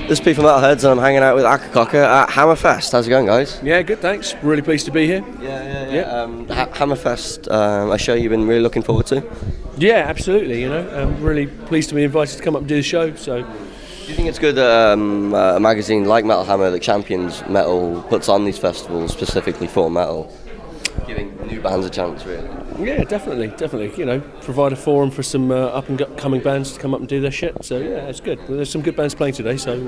This is Pete from Metalheadz, and I'm hanging out with Akercocke at Hammerfest. How's it going, guys? Yeah, good, thanks. Really pleased to be here. Yeah. Hammerfest, a show you've been really looking forward to? Yeah, absolutely. I'm really pleased to be invited to come up and do the show. So, do you think it's good that a magazine like Metal Hammer that champions metal puts on these festivals specifically for metal, giving new bands a chance, really? Yeah, definitely. Provide a forum for some up-and-coming bands to come up and do their shit. So, yeah, it's good. There's some good bands playing today, so...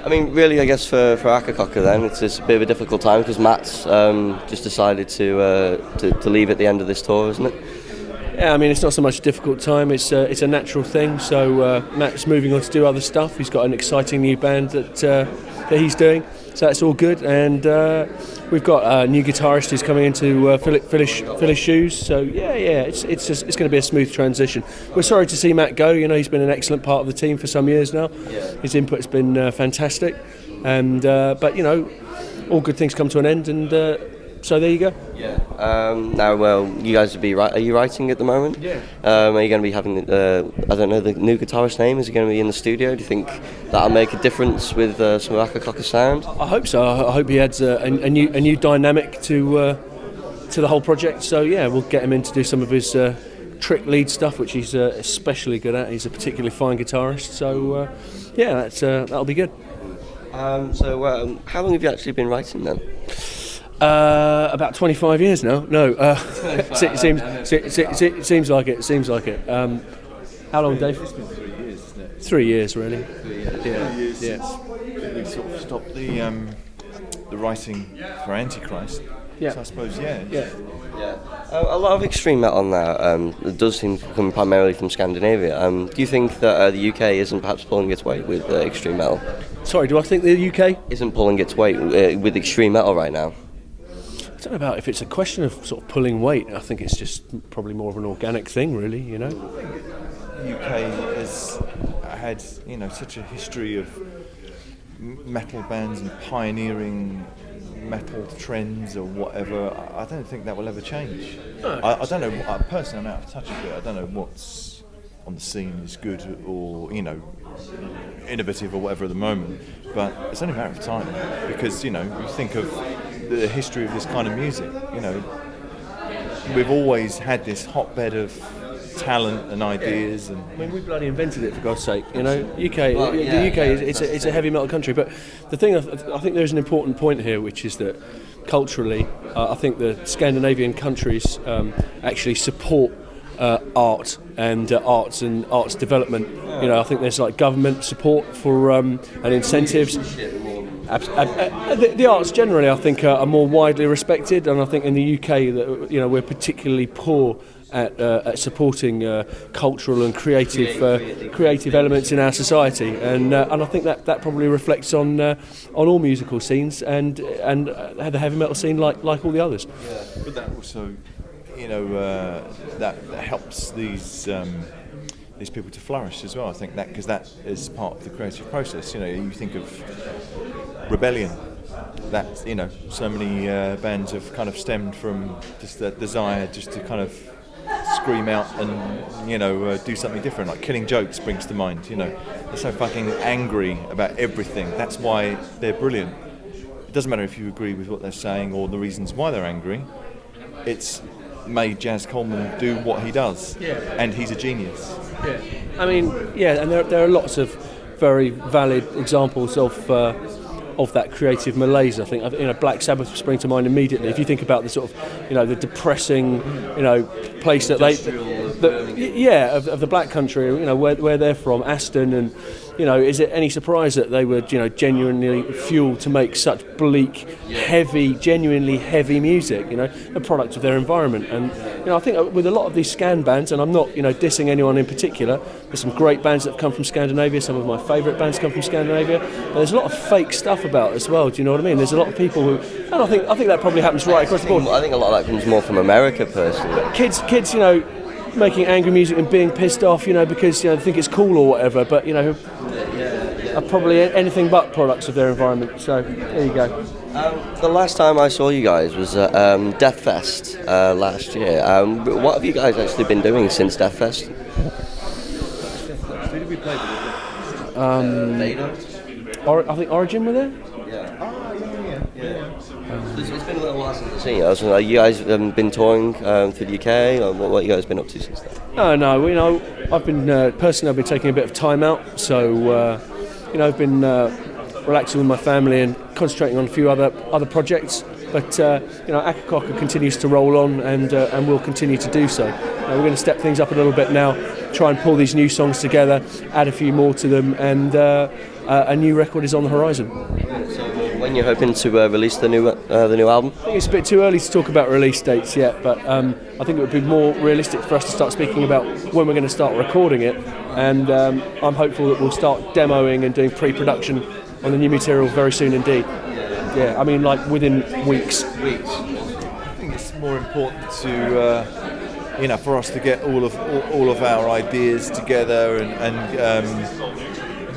really, I guess for Akercocke then, it's a bit of a difficult time because Matt's just decided to leave at the end of this tour, isn't it? Yeah, it's not so much a difficult time, it's a natural thing. So Matt's moving on to do other stuff. He's got an exciting new band that he's doing, so that's all good. And we've got a new guitarist who's coming in to fill his shoes. So it's going to be a smooth transition. We're sorry to see Matt go. He's been an excellent part of the team for some years now. Yeah. His input's been fantastic, and but all good things come to an end, and so there you go. Yeah. You guys are you writing at the moment? Yeah. Are you going to be having I don't know the new guitarist's name? Is he going to be in the studio? Do you think that'll make a difference with some of Akercocke's sound? I hope so. I hope he adds a new dynamic to the whole project. So yeah, we'll get him in to do some of his trick lead stuff, which he's especially good at. He's a particularly fine guitarist. So that'll be good. So how long have you actually been writing then? About 25 years now. No, seems like it. How long, Dave? It's been 3 years, isn't it? 3 years, really. 3 years since we sort of stopped the writing for Antichrist. Yeah. So I suppose, Yeah. A lot of extreme metal now does seem to come primarily from Scandinavia. Do you think that the UK isn't perhaps pulling its weight with extreme metal? Sorry, do I think the UK isn't pulling its weight with extreme metal right now? I don't know about if it's a question of sort of pulling weight. I think it's just probably more of an organic thing, really. The UK has had such a history of metal bands and pioneering metal trends or whatever. I don't think that will ever change. No. I don't know. Personally, I'm out of touch with it. I don't know what's on the scene is good or innovative or whatever at the moment. But it's only a matter of time because you think of the history of this kind of music. We've always had this hotbed of talent and ideas, and we bloody invented it, for God's sake. UK is a heavy metal country. But the thing, I think there's an important point here, which is that culturally, I think the Scandinavian countries actually support art and arts development. I think there's like government support for and incentives. The arts generally, I think, are more widely respected, and I think in the UK that we're particularly poor at supporting cultural and creative elements in our society, and I think that probably reflects on all musical scenes and the heavy metal scene like all the others. Yeah. But that also, that helps these people to flourish as well. I think that because that is part of the creative process. You think of rebellion. That so many bands have kind of stemmed from just that desire just to kind of scream out and do something different. Like Killing Joke springs to mind. They're so fucking angry about everything. That's why they're brilliant. It doesn't matter if you agree with what they're saying or the reasons why they're angry. It's made Jazz Coleman do what he does, and he's a genius. Yeah, and there are lots of very valid examples of that creative malaise. I think Black Sabbath spring to mind immediately. If you think about the sort of the depressing place that of the Black Country, where they're from, Aston, and is it any surprise that they were genuinely fueled to make such bleak, genuinely heavy music, a product of their environment. And I think with a lot of these Scan bands, and I'm not dissing anyone in particular, there's some great bands that have come from Scandinavia. Some of my favourite bands come from Scandinavia, but there's a lot of fake stuff about it as well. Do you know what I mean? There's a lot of people who, and I think that probably happens right across the board. I think a lot of that comes more from America, personally. Kids, making angry music and being pissed off, because they think it's cool or whatever, but are probably anything but products of their environment. So there you go. The last time I saw you guys was at Deathfest last year. What have you guys actually been doing since Deathfest? Who did we play with? I think Origin were there. It's been a little while since I've seen you. I was wondering, you guys been touring through the UK, or what you guys been up to since then? No. I've been personally, I've been taking a bit of time out, so I've been relaxing with my family and concentrating on a few other projects. But Akercocke continues to roll on, and will continue to do so. We're going to step things up a little bit now, try and pull these new songs together, add a few more to them, and a new record is on the horizon. When you're hoping to release the new album? I think it's a bit too early to talk about release dates yet, but I think it would be more realistic for us to start speaking about when we're going to start recording it, and I'm hopeful that we'll start demoing and doing pre-production on the new material very soon indeed. Yeah, I mean, like within weeks. I think it's more important to, for us to get all of our ideas together and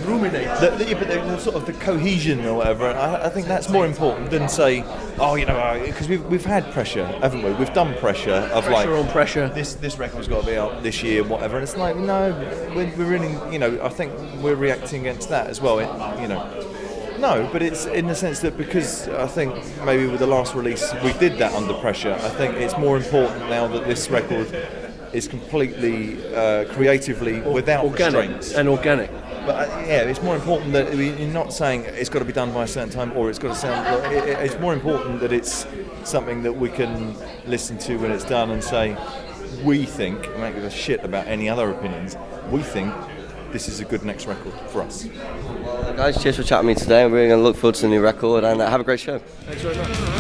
ruminate. The sort of the cohesion or whatever. I think that's more important than say, because we've had pressure, haven't we? We've done pressure of pressure on pressure. This record's got to be out this year, whatever. And it's like, no, we're really, I think we're reacting against that as well. No, but it's in the sense that because I think maybe with the last release we did that under pressure. I think it's more important now that this record is completely creatively without restraints and organic. But it's more important that you're not saying it's got to be done by a certain time or it's got to sound. It's more important that it's something that we can listen to when it's done and say, we think, and don't give a shit about any other opinions. We think this is a good next record for us. Well, guys, cheers for chatting with me today. We're going to look forward to the new record and have a great show. Thanks very much.